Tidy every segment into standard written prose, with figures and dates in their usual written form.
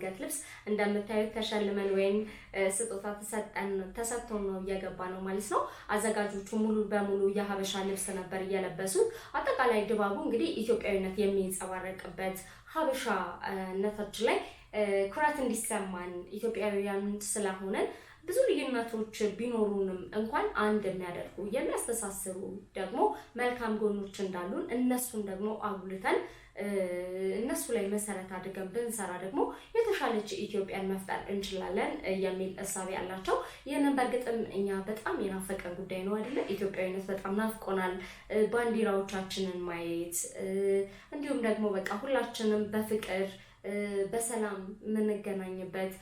የአንገት ልብስ እንደምታዩት ተሸልመን ወይም ስጦታ ተሰጥቶን ነው እየገባ ነው ማለት ነው። አዘጋጆቹ ሙሉ በሙሉ የሀበሻ ልብስ ነበር እየለበሱት። አጠቃላይ ድባቡ እንግዲህ ኢትዮጵያዊነት የሚንጸባረቅበት ሀበሻነታችን ላይ ኩራት እንዲሰማን ኢትዮጵያውያን ስለሆነን ብዙ ልዩነቶች ቢኖሩንም እንኳን አንድ የሚያደርጉ የሚያስተሳስሩ ደግሞ መልካም ጎኖች እንዳሉን እነሱን ደግሞ አጉልተን እነሱ ላይ መሰረት አድርገን ብንሰራ ደግሞ የተሻለች ኢትዮጵያን መፍጠር እንችላለን የሚል እሳቤ ያላቸው። ይህንን በእርግጥም እኛ በጣም የናፈቀን ጉዳይ ነው አይደለ? ኢትዮጵያዊነት በጣም ናፍቆናል። ባንዲራዎቻችንን ማየት እንዲሁም ደግሞ በቃ ሁላችንም በፍቅር በሰላም የምንገናኝበት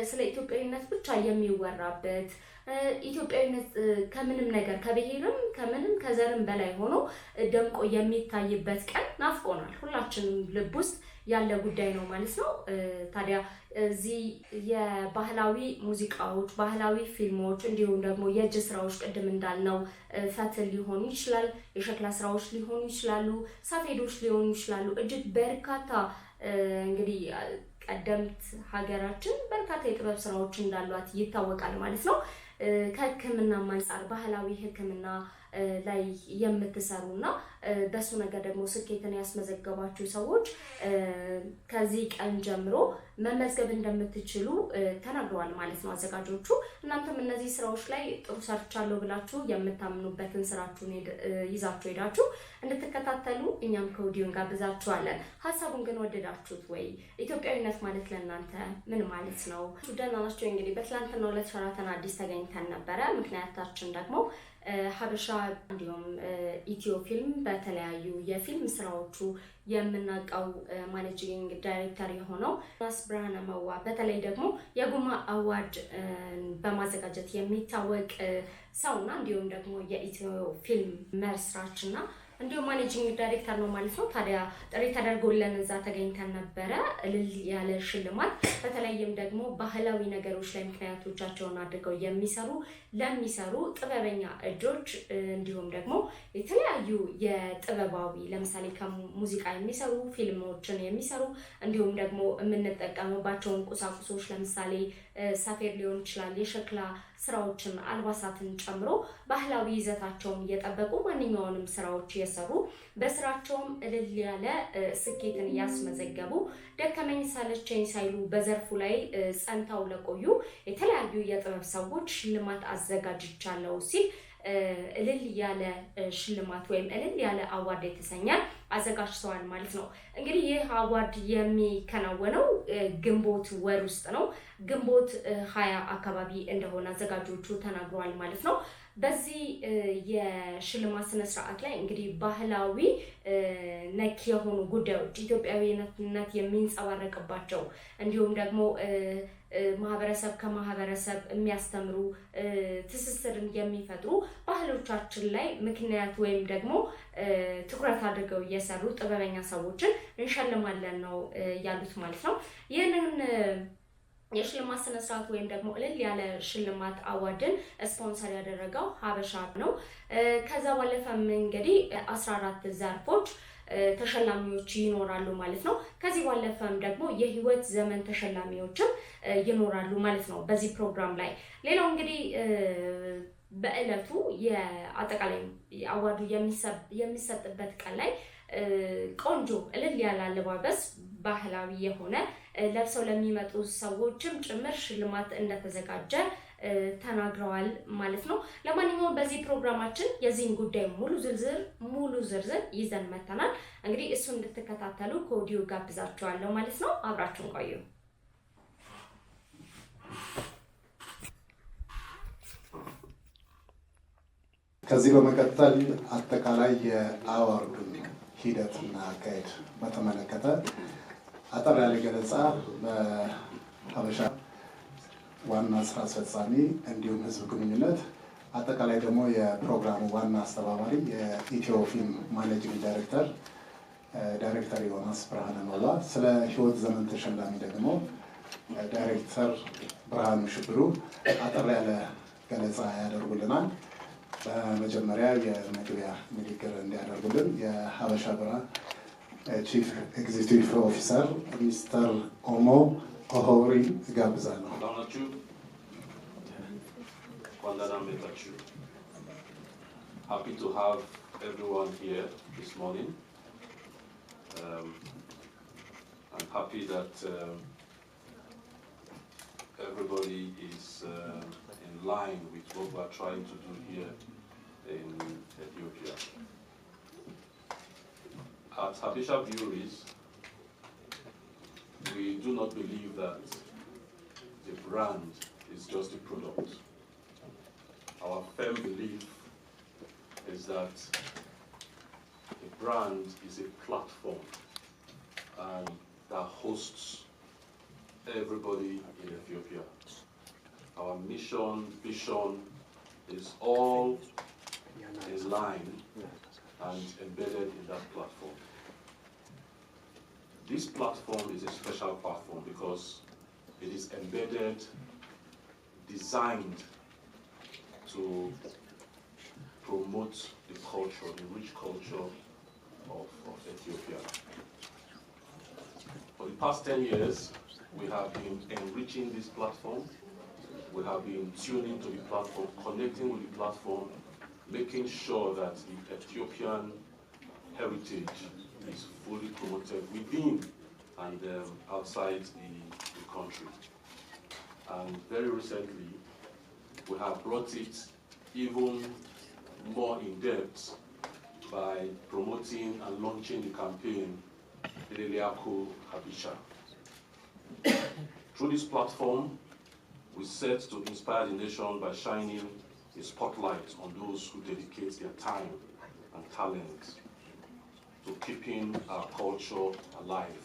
ስለ ኢትዮጵያዊነት ብቻ የሚወራበት ኢትዮጵያዊነት ከምንም ነገር ከብሔርም ከምንም ከዘርም በላይ ሆኖ ደምቆ የሚታይበት ቀን ናፍቆናል። ሁላችንም ልብ ውስጥ ያለ ጉዳይ ነው ማለት ነው። ታዲያ እዚህ የባህላዊ ሙዚቃዎች፣ ባህላዊ ፊልሞች እንዲሁም ደግሞ የእጅ ስራዎች ቅድም እንዳልነው ፈትል ሊሆኑ ይችላል፣ የሸክላ ስራዎች ሊሆኑ ይችላሉ፣ ሰፌዶች ሊሆኑ ይችላሉ። እጅግ በርካታ እንግዲህ ቀደምት ሀገራችን በርካታ የጥበብ ስራዎች እንዳሏት ይታወቃል ማለት ነው። ከሕክምና አንፃር ባህላዊ ሕክምና ላይ የምትሰሩና በሱ ነገር ደግሞ ስኬትን ያስመዘገባችሁ ሰዎች ከዚህ ቀን ጀምሮ መመዝገብ እንደምትችሉ ተናግረዋል ማለት ነው አዘጋጆቹ። እናንተም እነዚህ ስራዎች ላይ ጥሩ ሰርቻለሁ ብላችሁ የምታምኑበትን ስራችሁን ይዛችሁ ሄዳችሁ እንድትከታተሉ እኛም ከወዲሁ እንጋብዛችኋለን። ሀሳቡን ግን ወደዳችሁት ወይ? ኢትዮጵያዊነት ማለት ለእናንተ ምን ማለት ነው? ደህና ናችሁ? እንግዲህ በትላንትናው ዕለት ሸራተን አዲስ ተገኝተን ነበረ። ምክንያታችን ደግሞ ሀበሻ እንዲሁም ኢትዮ ፊልም በተለያዩ የፊልም ስራዎቹ የምናውቀው ማኔጂንግ ዳይሬክተር የሆነው ዮናስ ብርሃነ መዋ በተለይ ደግሞ የጉማ አዋርድ በማዘጋጀት የሚታወቅ ሰውና እንዲሁም ደግሞ የኢትዮ ፊልም መስራችና እንዲሁም ማኔጂንግ ዳይሬክተር ነው ማለት ነው። ታዲያ ጥሪ ተደርጎልን እዛ ተገኝተን ነበረ። እልል ያለ ሽልማት በተለይም ደግሞ ባህላዊ ነገሮች ላይ ምክንያቶቻቸውን አድርገው ለሚሰሩ ጥበበኛ እጆች እንዲሁም ደግሞ የተለያዩ የጥበባዊ ለምሳሌ ከሙዚቃ የሚሰሩ ፊልሞችን የሚሰሩ እንዲሁም ደግሞ የምንጠቀምባቸውን ቁሳቁሶች ለምሳሌ ሰፌድ ሊሆን ይችላል፣ የሸክላ ስራዎችን አልባሳትን ጨምሮ ባህላዊ ይዘታቸውን እየጠበቁ ማንኛውንም ስራዎች የሰሩ በስራቸውም እልል ያለ ስኬትን ያስመዘገቡ ደከመኝ ሳለቸኝ ሳይሉ በዘርፉ ላይ ጸንተው ለቆዩ የተለያዩ የጥበብ ሰዎች ሽልማት አዘጋጅቻለሁ ሲል እልል ያለ ሽልማት ወይም እልል ያለ አዋርድ የተሰኘ አዘጋጅተዋል ማለት ነው። እንግዲህ ይህ አዋርድ የሚከናወነው ግንቦት ወር ውስጥ ነው። ግንቦት 20 አካባቢ እንደሆነ አዘጋጆቹ ተናግረዋል ማለት ነው። በዚህ የሽልማት ስነ ስርዓት ላይ እንግዲህ ባህላዊ ነክ የሆኑ ጉዳዮች ኢትዮጵያዊነት የሚንጸባረቅባቸው እንዲሁም ደግሞ ማህበረሰብ ከማህበረሰብ የሚያስተምሩ ትስስርን የሚፈጥሩ ባህሎቻችን ላይ ምክንያት ወይም ደግሞ ትኩረት አድርገው እየሰሩ ጥበበኛ ሰዎችን እንሸልማለን ነው ያሉት ማለት ነው። ይህንን የሽልማት ስነ ስርዓት ወይም ደግሞ እልል ያለ ሽልማት አዋርድን ስፖንሰር ያደረገው ሀበሻ ነው። ከዛ ባለፈም እንግዲህ 14 ዘርፎች ተሸላሚዎች ይኖራሉ ማለት ነው። ከዚህ ባለፈም ደግሞ የህይወት ዘመን ተሸላሚዎችም ይኖራሉ ማለት ነው በዚህ ፕሮግራም ላይ። ሌላው እንግዲህ በእለቱ የአጠቃላይ አዋርዱ የሚሰጥበት ቀን ላይ ቆንጆ እልል ያለ አለባበስ ባህላዊ የሆነ ለብሰው ለሚመጡ ሰዎችም ጭምር ሽልማት እንደተዘጋጀ ተናግረዋል ማለት ነው። ለማንኛውም በዚህ ፕሮግራማችን የዚህን ጉዳይ ሙሉ ዝርዝር ይዘን መተናል። እንግዲህ እሱን እንድትከታተሉ ከወዲሁ ጋብዛችኋለሁ ማለት ነው። አብራችሁን ቆዩ። ከዚህ በመቀጠል አጠቃላይ የአዋርዱን ሂደትና አካሄድ በተመለከተ አጠር ያለ ገለጻ በሀበሻ ዋና ስራ አስፈጻሚ እንዲሁም ህዝብ ግንኙነት አጠቃላይ ደግሞ የፕሮግራሙ ዋና አስተባባሪ የኢትዮ ፊልም ማኔጂንግ ዳይሬክተር ዮናስ ብርሃነ መዋ፣ ስለ ህይወት ዘመን ተሸላሚ ደግሞ ዳይሬክተር ብርሃኑ ሽብሩ አጠር ያለ ገለጻ ያደርጉልናል። በመጀመሪያ የመግቢያ ንግግር እንዲያደርጉልን የሀበሻ ብርሃን ቺፍ ኤግዚኪዩቲቭ ኦፊሰር ሚስተር ሆሆሪ እጋብዛለሁ። Happy to have everyone here this morning. I'm happy that everybody is in line with what we're trying to do here in Ethiopia. At Habesha Breweries, we do not believe that the brand is just a product. Our firm belief is that a brand is a platform and that hosts everybody in Ethiopia. Our mission, vision is all in line and embedded in that platform. This platform is a special platform because it is embedded, designed to promote the culture, the rich culture of Ethiopia. For the past 10 years, we have been enriching this platform. We have been tuning to the platform, connecting with the platform, making sure that the Ethiopian heritage is fully promoted within and outside the country. And very recently, we have brought it even more in depth by promoting and launching the campaign Eleliako Habesha. Through this platform, we set to inspire the nation by shining a spotlight on those who dedicate their time and talent to keeping our culture alive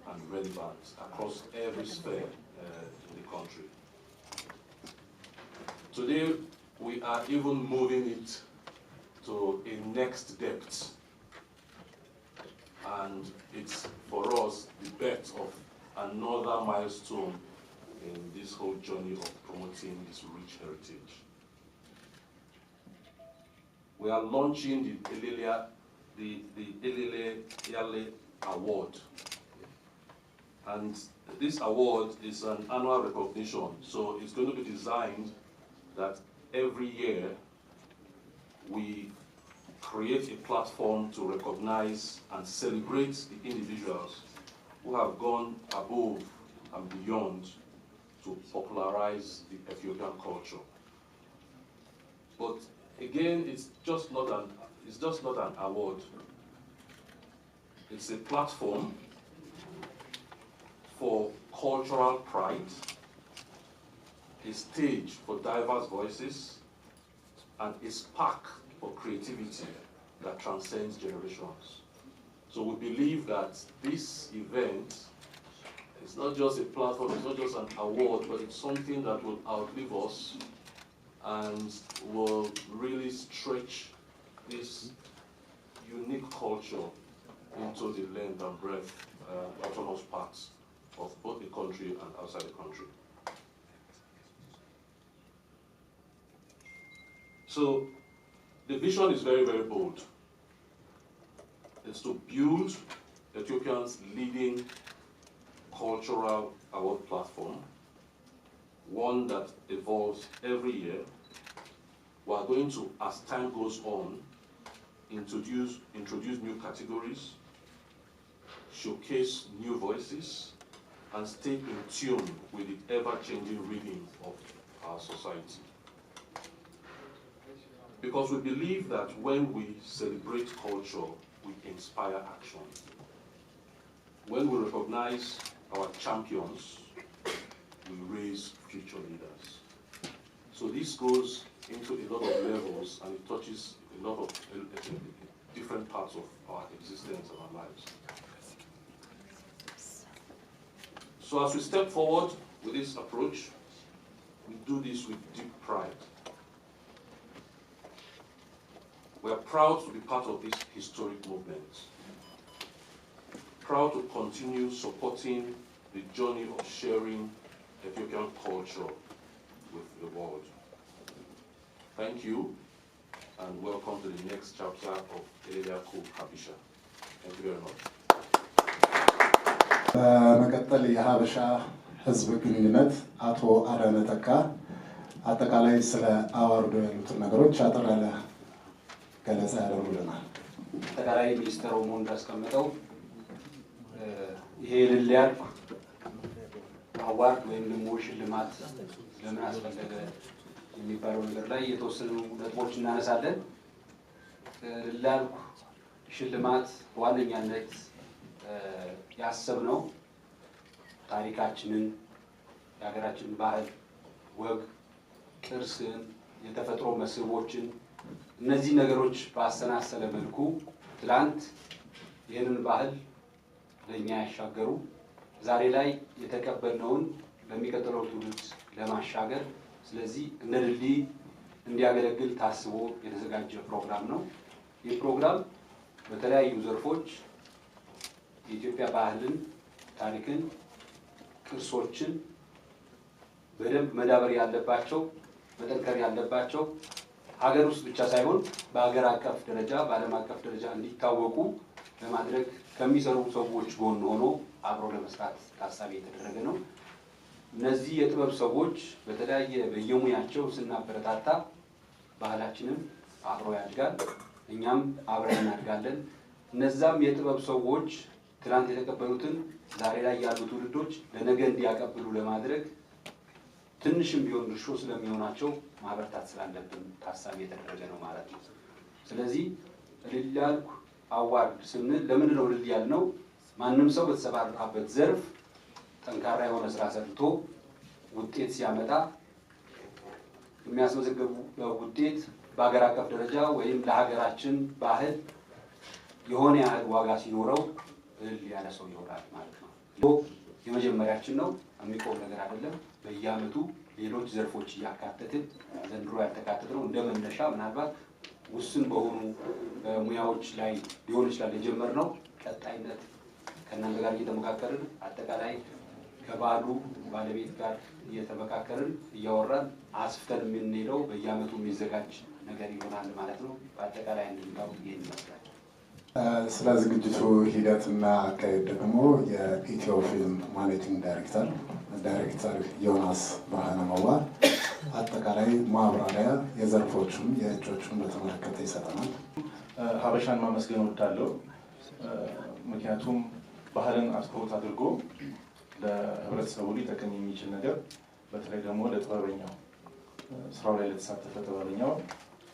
and relevant across every sphere in the country. Today, we are even moving it to a next depth, and it's for us the birth of another milestone in this whole journey of promoting this rich heritage. We are launching the Elele Yale Award, and this award is an annual recognition, so it's going to be designed that every year we create a platform to recognize and celebrate the individuals who have gone above and beyond to popularize the Ethiopian culture. But again, it's just not an award. It's a platform for cultural pride, a stage for diverse voices, and a spark for creativity that transcends generations. So we believe that this event is not just a platform, it's not just an award, but it's something that will outlive us and will really stretch this unique culture into the length and breadth, autonomous parts of both the country and outside the country. So the vision is very, very bold. It's to build Ethiopia's leading cultural award platform, one that evolves every year. We are going to, as time goes on, introduce new categories, showcase new voices, and stay in tune with the ever-changing rhythm of our society. Because we believe that when we celebrate culture, we inspire action. When we recognize our champions, we raise future leaders. So this goes into a lot of levels, and it touches a lot of different parts of our existence and our lives. So as we step forward with this approach, we do this with deep pride. We are proud to be part of this historic movement. Proud to continue supporting the journey of sharing Ethiopian culture with the world. Thank you, and welcome to the next chapter of Eleliako Habesha. Thank you very much. በመቀጠል የሀበሻ ህዝብ ግንኙነት አቶ አዳነ ተካ አጠቃላይ ስለ አዋርዱ ያሉትን ነገሮች አጠር ያለ ገለጻ ያደርጉልናል። አጠቃላይ ሚኒስትሩ ሞን እንዳስቀመጠው ይሄ እልል ያልኩ አዋርድ ወይም ደግሞ ሽልማት ለምን አስፈለገ የሚባለው ነገር ላይ የተወሰኑ ነጥቦች እናነሳለን። እልል ያልኩ ሽልማት በዋነኛነት ያሰብነው ታሪካችንን፣ የሀገራችንን ባህል፣ ወግ፣ ቅርስን፣ የተፈጥሮ መስህቦችን እነዚህ ነገሮች ባሰናሰለ መልኩ ትላንት ይህንን ባህል ለእኛ ያሻገሩ ዛሬ ላይ የተቀበልነውን ለሚቀጥለው ትውልድ ለማሻገር ስለዚህ እንደ ድልድይ እንዲያገለግል ታስቦ የተዘጋጀ ፕሮግራም ነው። ይህ ፕሮግራም በተለያዩ ዘርፎች የኢትዮጵያ ባህልን፣ ታሪክን፣ ቅርሶችን በደንብ መዳበር ያለባቸው መጠንከር ያለባቸው ሀገር ውስጥ ብቻ ሳይሆን በሀገር አቀፍ ደረጃ በዓለም አቀፍ ደረጃ እንዲታወቁ ለማድረግ ከሚሰሩ ሰዎች ጎን ሆኖ አብሮ ለመስራት ታሳቢ የተደረገ ነው። እነዚህ የጥበብ ሰዎች በተለያየ በየሙያቸው ስናበረታታ ባህላችንም አብሮ ያድጋል፣ እኛም አብረን እናድጋለን። እነዛም የጥበብ ሰዎች ትናንት የተቀበሉትን ዛሬ ላይ ያሉ ትውልዶች ለነገ እንዲያቀብሉ ለማድረግ ትንሽም ቢሆን ድርሾ ስለሚሆናቸው ማበረታት ስላለብን ታሳቢ የተደረገ ነው ማለት ነው። ስለዚህ እልል ያልኩ አዋርድ ስንል ለምንድን ነው እልል ያልነው? ማንም ሰው በተሰማራበት ዘርፍ ጠንካራ የሆነ ስራ ሰርቶ ውጤት ሲያመጣ የሚያስመዘግቡ ውጤት በሀገር አቀፍ ደረጃ ወይም ለሀገራችን ባህል የሆነ ያህል ዋጋ ሲኖረው እልል ያለ ሰው ይሆናል ማለት ነው። የመጀመሪያችን ነው፣ የሚቆም ነገር አይደለም። በየዓመቱ ሌሎች ዘርፎች እያካተትን ዘንድሮ ያልተካተትነው እንደ መነሻ ምናልባት ውስን በሆኑ ሙያዎች ላይ ሊሆን ይችላል የጀመርነው። ቀጣይነት ከእናንተ ጋር እየተመካከርን አጠቃላይ ከባህሉ ባለቤት ጋር እየተመካከርን እያወራን አስፍተን የምንሄደው በየዓመቱ የሚዘጋጅ ነገር ይሆናል ማለት ነው። በአጠቃላይ እንድንጋው ይህን ይመስላል። ስለ ዝግጅቱ ሂደትና አካሄድ ደግሞ የኢትዮ ፊልም ማኔጂንግ ዳይሬክተር ዮናስ ብርሃነ መዋ አጠቃላይ ማብራሪያ የዘርፎቹን የእጮቹን በተመለከተ ይሰጠናል። ሀበሻን ማመስገን እወዳለሁ። ምክንያቱም ባህልን አትኩሮት አድርጎ ለህብረተሰቡ ሊጠቅም የሚችል ነገር በተለይ ደግሞ ለጥበበኛው ስራው ላይ ለተሳተፈ ጥበበኛው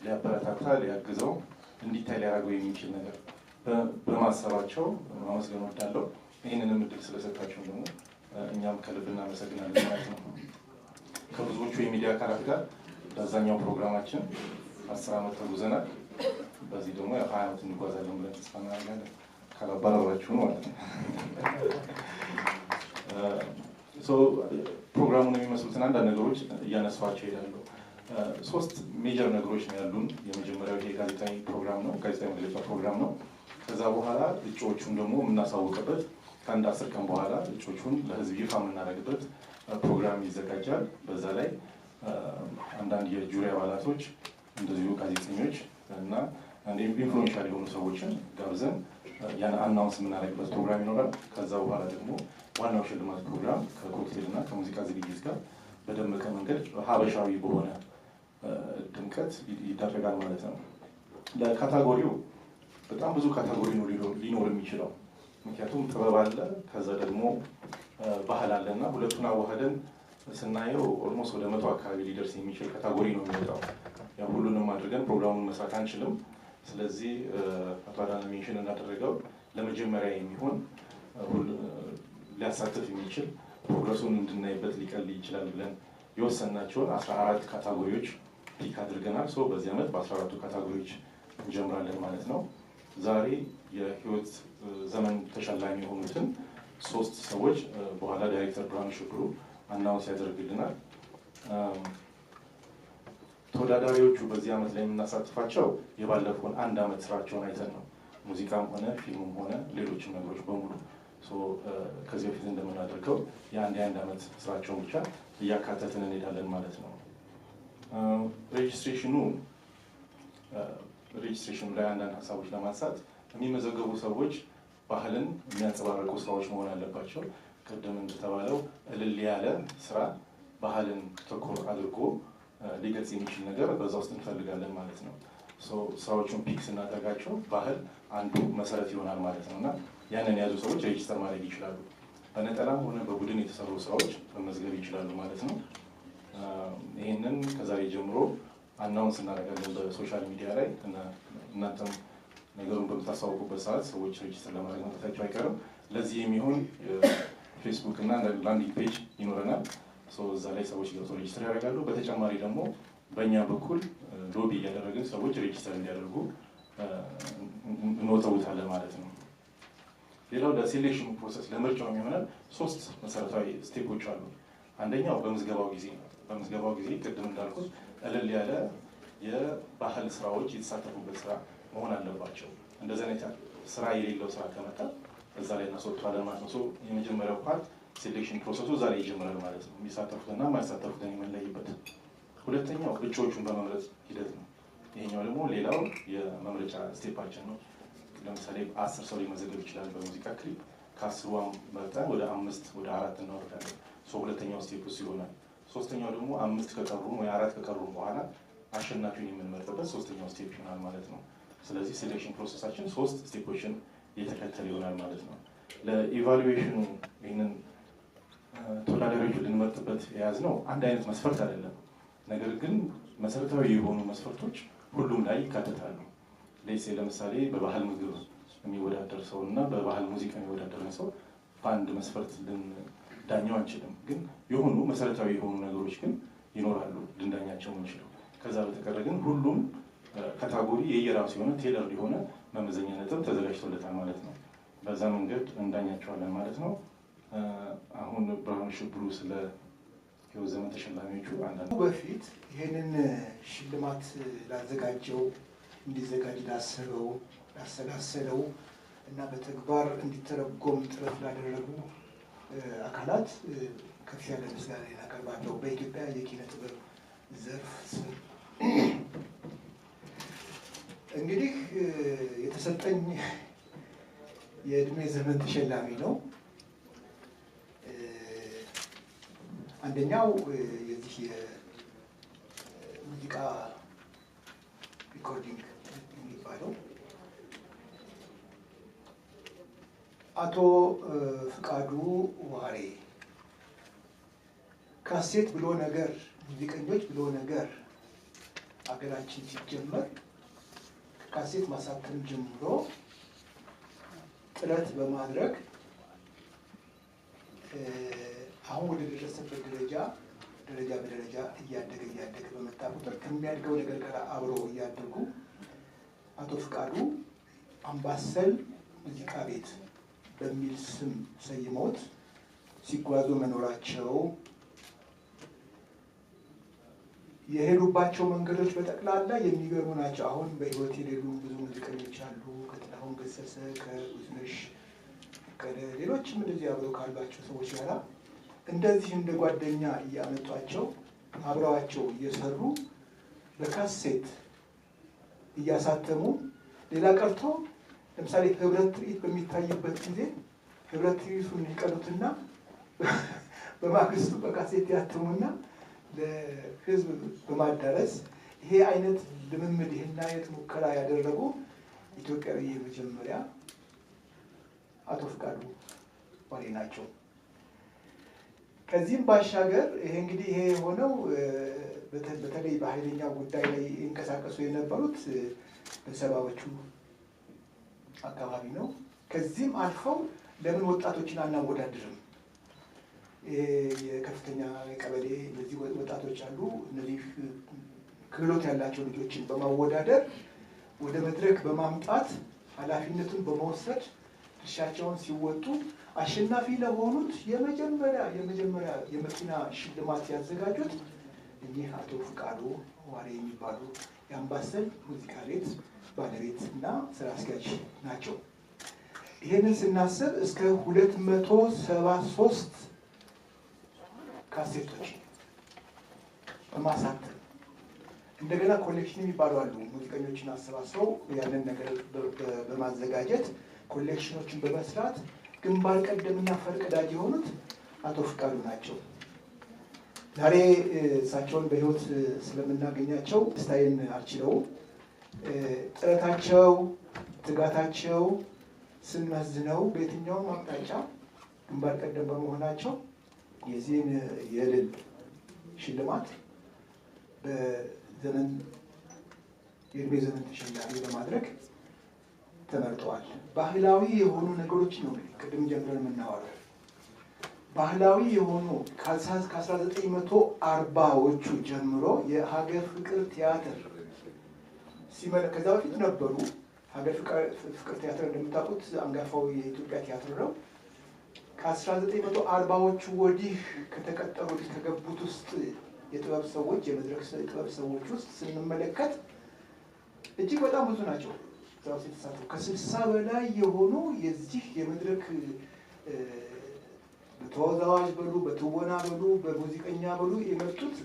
ሊያበረታታ ሊያግዘው እንዲታይ ሊያደርገው የሚችል ነገር በማሰባቸው ማመስገን እወዳለሁ። ይህንንም እድል ስለሰጣችሁ ደግሞ እኛም ከልብ እናመሰግናለን ማለት ነው። ከብዙዎቹ የሚዲያ አካላት ጋር በአብዛኛው ፕሮግራማችን 10 ዓመት ተጉዘናል። በዚህ ደግሞ 20 ዓመት እንጓዛለን ብለን ተስፋ እናደርጋለን። ካላባረራችሁን ማለት ነው። ፕሮግራሙን የሚመስሉትን አንዳንድ ነገሮች እያነሷቸው ይሄዳሉ። 3 ሜጀር ነገሮች ነው ያሉን። የመጀመሪያው ይሄ ጋዜጣዊ ፕሮግራም ነው፣ ጋዜጣዊ መግለጫ ፕሮግራም ነው። ከዛ በኋላ እጩዎቹን ደግሞ የምናሳውቅበት ከአንድ 10 ቀን በኋላ እጩዎቹን ለህዝብ ይፋ የምናደርግበት ፕሮግራም ይዘጋጃል። በዛ ላይ አንዳንድ የጁሪ አባላቶች እንደዚሁ ጋዜጠኞች እና ኢንፍሉዌንሻል የሆኑ ሰዎችን ጋብዘን ያን አናውንስ የምናደርግበት ፕሮግራም ይኖራል። ከዛ በኋላ ደግሞ ዋናው ሽልማት ፕሮግራም ከኮክቴል እና ከሙዚቃ ዝግጅት ጋር በደመቀ መንገድ ሀበሻዊ በሆነ ድምቀት ይደረጋል ማለት ነው። ለካታጎሪው በጣም ብዙ ካታጎሪ ነው ሊኖር የሚችለው። ምክንያቱም ጥበብ አለ፣ ከዛ ደግሞ ባህል አለ እና ሁለቱን አዋህደን ስናየው ኦልሞስት ወደ 100 አካባቢ ሊደርስ የሚችል ካታጎሪ ነው የሚወጣው። ያው ሁሉንም አድርገን ፕሮግራሙን መስራት አንችልም። ስለዚህ አቶ አዳነ ሜንሽን እንዳደረገው ለመጀመሪያ የሚሆን ሊያሳትፍ የሚችል ፕሮግረሱን እንድናይበት ሊቀል ይችላል ብለን የወሰናቸውን 14 ካታጎሪዎች ፒክ አድርገናል። በዚህ ዓመት በ14ቱ ካታጎሪዎች እንጀምራለን ማለት ነው። ዛሬ የህይወት ዘመን ተሸላሚ የሆኑትን 3 ሰዎች በኋላ ዳይሬክተር ብርሃኑ ሽብሩ አናውንስ ያደርግልናል። ተወዳዳሪዎቹ በዚህ ዓመት ላይ የምናሳትፋቸው የባለፈውን 1 ዓመት ስራቸውን አይተን ነው። ሙዚቃም ሆነ ፊልምም ሆነ ሌሎችም ነገሮች በሙሉ ከዚህ በፊት እንደምናደርገው የአንድ ዓመት ስራቸውን ብቻ እያካተትን እንሄዳለን ማለት ነው። ሬጅስትሬሽኑ ላይ አንዳንድ ሀሳቦች ለማንሳት የሚመዘገቡ ሰዎች ባህልን የሚያንጸባርቁ ስራዎች መሆን አለባቸው። ቅድም እንደተባለው እልል ያለ ስራ ባህልን ተኮር አድርጎ ሊገልጽ የሚችል ነገር በዛ ውስጥ እንፈልጋለን ማለት ነው። ስራዎቹን ፒክ ስናደርጋቸው ባህል አንዱ መሰረት ይሆናል ማለት ነው እና ያንን የያዙ ሰዎች ሬጂስተር ማድረግ ይችላሉ። በነጠላም ሆነ በቡድን የተሰሩ ስራዎች መመዝገብ ይችላሉ ማለት ነው። ይህንን ከዛሬ ጀምሮ አናውንስ እናደርጋለን በሶሻል ሚዲያ ላይ። እናንተም ነገሩን በምታሳውቁበት ሰዓት ሰዎች ሬጂስተር ለማድረግ መምጣታቸው አይቀርም። ለዚህ የሚሆን ፌስቡክ እና ላንዲንግ ፔጅ ይኖረናል። እዛ ላይ ሰዎች ገብተው ሬጂስተር ያደርጋሉ። በተጨማሪ ደግሞ በእኛ በኩል ሎቢ እያደረግን ሰዎች ሬጂስተር እንዲያደርጉ እንወተውታለን ማለት ነው። ሌላው ለሴሌክሽን ፕሮሰስ ለምርጫው የሚሆነን 3 መሰረታዊ ስቴፖች አሉ። አንደኛው በምዝገባው ጊዜ ነው። በምዝገባው ጊዜ ቅድም እንዳልኩት እልል ያለ የባህል ስራዎች የተሳተፉበት ስራ መሆን አለባቸው። እንደዚህ አይነት ስራ የሌለው ስራ ከመጣ እዛ ላይ እናስወጣለን ማለት ነው። የመጀመሪያው ፓርት ሴሌክሽን ፕሮሰሱ እዛ ላይ ይጀምራል ማለት ነው። የሚሳተፉትና የማይሳተፉትን የምንለይበት። ሁለተኛው እጩዎቹን በመምረጥ ሂደት ነው። ይሄኛው ደግሞ ሌላው የመምረጫ ስቴፓችን ነው። ለምሳሌ 10 ሰው ሊመዘገብ ይችላል በሙዚቃ ክሊፕ። ከ10 መርጠን ወደ 5 ወደ 4 እናወርዳለን። ሁለተኛው ስቴፕ ውስጥ ይሆናል። ሶስተኛው ደግሞ 5 ከቀሩ ወይ 4 ከቀሩ በኋላ አሸናፊውን የምንመርጥበት ሶስተኛው ስቴፕ ይሆናል ማለት ነው። ስለዚህ ሴሌክሽን ፕሮሰሳችን 3 ስቴፖችን የተከተለ ይሆናል ማለት ነው። ለኢቫሉዌሽኑ ይህንን ተወዳዳሪዎቹ ልንመርጥበት የያዝነው አንድ አይነት መስፈርት አይደለም። ነገር ግን መሰረታዊ የሆኑ መስፈርቶች ሁሉም ላይ ይካተታሉ። ለምሳሌ በባህል ምግብ የሚወዳደር ሰው እና በባህል ሙዚቃ የሚወዳደር ሰው በአንድ መስፈርት ልንዳኘው አንችልም። ግን የሆኑ መሰረታዊ የሆኑ ነገሮች ግን ይኖራሉ ልንዳኛቸው የምንችለው። ከዛ በተቀረ ግን ሁሉም ካታጎሪ የየራሱ የሆነ ቴለር የሆነ መመዘኛ ነጥብ ተዘጋጅቶለታል ማለት ነው። በዛ መንገድ እንዳኛቸዋለን ማለት ነው። አሁን ብርሃኑ ሽብሩ ስለ ህይወት ዘመን ተሸላሚዎቹ አንዳንድ በፊት ይህንን ሽልማት ላዘጋጀው እንዲዘጋጅ ላሰበው ላሰላሰለው እና በተግባር እንዲተረጎም ጥረት ላደረጉ አካላት ከፍ ያለ ምስጋና እናቀርባለሁ። በኢትዮጵያ የኪነ ጥበብ ዘርፍ ስም እንግዲህ የተሰጠኝ የእድሜ ዘመን ተሸላሚ ነው። አንደኛው የዚህ የሙዚቃ ሪኮርዲንግ የሚባለው አቶ ፍቃዱ ዋሬ ካሴት ብሎ ነገር ሙዚቀኞች ብሎ ነገር አገራችን ሲጀመር ካሴት ማሳተም ጀምሮ ጥረት በማድረግ አሁን ወደ ደረሰበት ደረጃ በደረጃ እያደገ በመጣ ቁጥር ከሚያድገው ነገር ጋር አብሮ እያደጉ አቶ ፍቃዱ አምባሰል ሙዚቃ ቤት በሚል ስም ሰይመውት ሲጓዙ መኖራቸው የሄዱባቸው መንገዶች በጠቅላላ የሚገርሙ ናቸው። አሁን በሕይወት የሌሉ ብዙ ሙዚቀኞች አሉ። ከጥላሁን ገሰሰ፣ ከውዝነሽ ከሌሎችም እንደዚህ አብረው ካሏቸው ሰዎች ጋራ እንደዚህ እንደ ጓደኛ እያመጧቸው አብረዋቸው እየሰሩ በካሴት እያሳተሙ ሌላ ቀርቶ ለምሳሌ ህብረት ትርኢት በሚታይበት ጊዜ ህብረት ትርኢቱን ይቀዱትና በማግስቱ በካሴት ያትሙና ለህዝብ በማዳረስ ይሄ አይነት ልምምድ ይህን አይነት ሙከራ ያደረጉ ኢትዮጵያዊ የመጀመሪያ አቶ ፍቃዱ ዋሬ ናቸው። ከዚህም ባሻገር ይሄ እንግዲህ ይሄ የሆነው በተለይ በኃይለኛው ጉዳይ ላይ ይንቀሳቀሱ የነበሩት በሰባዎቹ አካባቢ ነው። ከዚህም አልፈው ለምን ወጣቶችን አናወዳድርም? የከፍተኛ ቀበሌ እነዚህ ወጣቶች አሉ። እነዚህ ክህሎት ያላቸው ልጆችን በማወዳደር ወደ መድረክ በማምጣት ኃላፊነቱን በመውሰድ ድርሻቸውን ሲወጡ አሸናፊ ለሆኑት የመጀመሪያ የመኪና ሽልማት ያዘጋጁት እኚህ አቶ ፍቃዱ ዋሬ የሚባሉ የአምባሰል ሙዚቃ ቤት ባለቤት እና ስራ አስኪያጅ ናቸው። ይህንን ስናስብ እስከ 273 ካሴቶች በማሳተም እንደገና ኮሌክሽን የሚባሉ አሉ። ሙዚቀኞችን አሰባስበው ያንን ነገር በማዘጋጀት ኮሌክሽኖችን በመስራት ግንባር ቀደምና ፈርቀዳጅ የሆኑት አቶ ፍቃዱ ናቸው። ዛሬ እሳቸውን በህይወት ስለምናገኛቸው ደስታዬን አልችለውም። ጥረታቸው፣ ትጋታቸው ስንመዝነው በየትኛውም አቅጣጫ ግንባር ቀደም በመሆናቸው የዚህን የድል ሽልማት የእድሜ ዘመን ተሸላሚ በማድረግ ተመርጠዋል። ባህላዊ የሆኑ ነገሮች ነው እንግዲህ ቅድም ጀምረን የምናወራው ባህላዊ የሆኑ ከ1940ዎቹ ጀምሮ የሀገር ፍቅር ቲያትር ከዛ በፊት ነበሩ። ሀገር ፍቅር ቲያትር እንደምታውቁት አንጋፋው የኢትዮጵያ ቲያትር ነው። ከ1940ዎቹ ወዲህ ከተቀጠሩት ከገቡት ውስጥ የጥበብ ሰዎች የመድረክ ጥበብ ሰዎች ውስጥ ስንመለከት እጅግ በጣም ብዙ ናቸው። ከ60 በላይ የሆኑ የዚህ የመድረክ በተወዛዋዥ በሉ በትወና በሉ በሙዚቀኛ በሉ የመጡት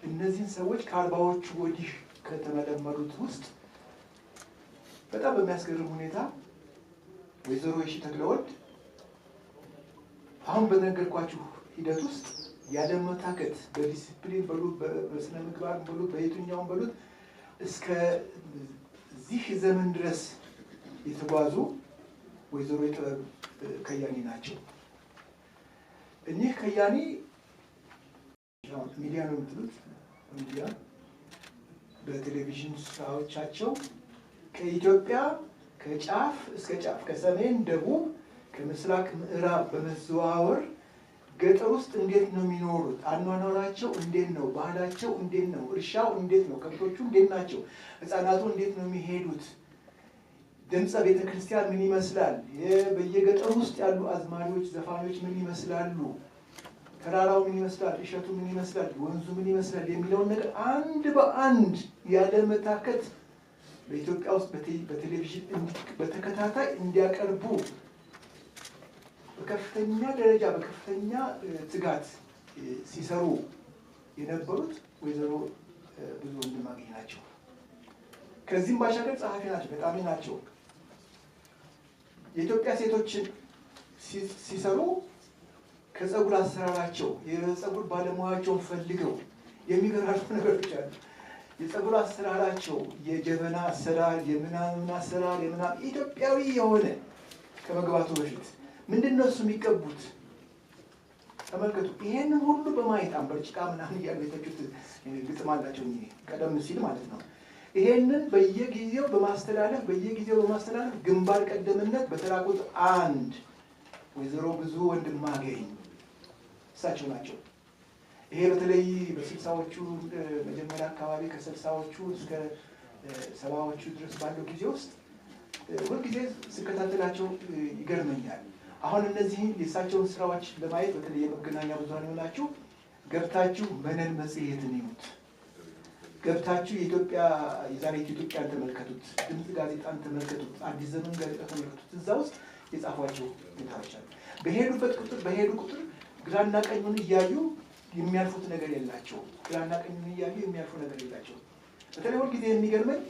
እነዚህን ሰዎች ከ40ዎቹ ወዲህ ከተመለመሉት ውስጥ በጣም በሚያስገርም ሁኔታ ወይዘሮ የሺ ተክለወልድ አሁን በነገርኳችሁ ሂደት ውስጥ ያለመታከት በዲሲፕሊን በሉ በስነ ምግባር በሉ በየትኛውም በሉት እስከዚህ ዘመን ድረስ የተጓዙ ወይዘሮ የጥበብ ከያኒ ናቸው። እኒህ ከያኒ ሚዲያ ነው የምትሉት ሚዲያ በቴሌቪዥን ስራዎቻቸው ከኢትዮጵያ ከጫፍ እስከ ጫፍ ከሰሜን ደቡብ ከምስራቅ ምዕራብ በመዘዋወር ገጠር ውስጥ እንዴት ነው የሚኖሩት? አኗኗራቸው እንዴት ነው? ባህላቸው እንዴት ነው? እርሻው እንዴት ነው? ከብቶቹ እንዴት ናቸው? ህፃናቱ እንዴት ነው የሚሄዱት? ድምፀ ቤተክርስቲያን ምን ይመስላል? በየገጠሩ ውስጥ ያሉ አዝማሪዎች፣ ዘፋኞች ምን ይመስላሉ? ተራራው ምን ይመስላል? እሸቱ ምን ይመስላል? ወንዙ ምን ይመስላል? የሚለውን ነገር አንድ በአንድ ያለ መታከት በኢትዮጵያ ውስጥ በቴሌቪዥን በተከታታይ እንዲያቀርቡ በከፍተኛ ደረጃ በከፍተኛ ትጋት ሲሰሩ የነበሩት ወይዘሮ ብዙ ወንድማገኝ ናቸው። ከዚህም ባሻገር ጸሐፊ ናቸው፣ ገጣሚ ናቸው። የኢትዮጵያ ሴቶችን ሲሰሩ ከፀጉር አሰራራቸው የፀጉር ባለሙያቸውን ፈልገው የሚገራሩ ነገሮች አሉ። የፀጉር አሰራራቸው የጀበና አሰራር፣ የምናምን አሰራር የምናምን ኢትዮጵያዊ የሆነ ከመግባቱ በፊት ምንድን ነው እሱ የሚቀቡት? ተመልከቱ። ይሄንን ሁሉ በማየት አንበርጭቃ ምናምን እያሉ የተቹት ግጥም አላቸው ቀደም ሲል ማለት ነው። ይሄንን በየጊዜው በማስተላለፍ ግንባር ቀደምነት በተራ ቁጥር 1 ወይዘሮ ብዙ ወንድማገኝ እሳቸው ናቸው። ይሄ በተለይ በ60ዎቹ መጀመሪያ አካባቢ ከ60ዎቹ እስከ 70ዎቹ ድረስ ባለው ጊዜ ውስጥ ሁልጊዜ ስከታተላቸው ይገርመኛል። አሁን እነዚህን የእሳቸውን ስራዎች ለማየት በተለይ የመገናኛ ብዙኃን የሆናችሁ ገብታችሁ መነን መጽሔትን ይዩት። ገብታችሁ የዛሬቱ ኢትዮጵያን ተመልከቱት። ድምፅ ጋዜጣን ተመልከቱት። አዲስ ዘመን ጋዜጣ ተመልከቱት። እዛ ውስጥ የጻፏቸው ሁኔታዎች አሉ። በሄዱ ቁጥር ግራና ቀኙን እያዩ የሚያልፉት ነገር የላቸውም። ግራና ቀኙን እያዩ የሚያልፉ ነገር የላቸውም። በተለይ ሁልጊዜ የሚገርመኝ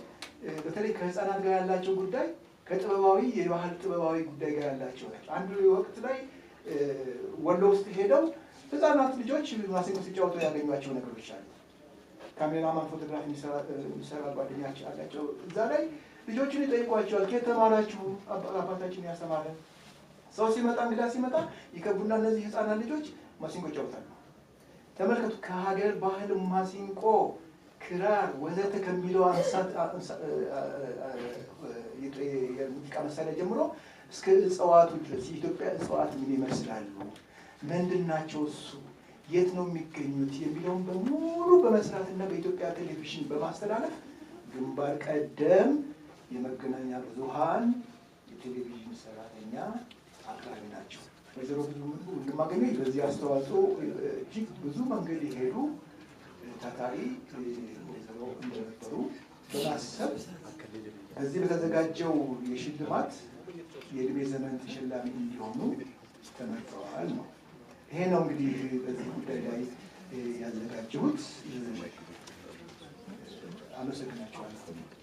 በተለይ ከህፃናት ጋር ያላቸው ጉዳይ ከጥበባዊ የባህል ጥበባዊ ጉዳይ ጋር ያላቸው ናቸው። አንዱ ወቅት ላይ ወሎ ውስጥ ሄደው ህፃናት ልጆች ማሲንቆ ሲጫወቱ ያገኟቸው ነገሮች አሉ። ካሜራማን ፎቶግራፍ የሚሰራ ጓደኛቸው አላቸው። እዛ ላይ ልጆቹን ይጠይቋቸዋል። ከየት ተማራችሁ? አባታችን ያስተማረ። ሰው ሲመጣ እንግዳ ሲመጣ ይከቡና እነዚህ ህፃናት ልጆች ማሲንቆ ይጫወታሉ። ተመልከቱ። ከሀገር ባህል ማሲንቆ፣ ክራር ወዘተ ከሚለው የሙዚቃ መሳሪያ ጀምሮ እስከ እጽዋቱ ድረስ የኢትዮጵያ እጽዋት ምን ይመስላሉ፣ ምንድን ናቸው፣ እሱ የት ነው የሚገኙት የሚለውን በሙሉ በመስራትና በኢትዮጵያ ቴሌቪዥን በማስተላለፍ ግንባር ቀደም የመገናኛ ብዙኃን የቴሌቪዥን ሰራተኛ አቅራቢ ናቸው። ወይዘሮ ብዙ ወንድማገኝ በዚህ አስተዋጽኦ እጅግ ብዙ መንገድ የሄዱ ታታሪ ወይዘሮ እንደነበሩ በማሰብ በዚህ በተዘጋጀው የሽልማት የእድሜ ዘመን ተሸላሚ እንዲሆኑ ተመርጠዋል ነው። ይሄ ነው እንግዲህ በዚህ ጉዳይ ላይ ያዘጋጀሁት። አመሰግናችኋለሁ።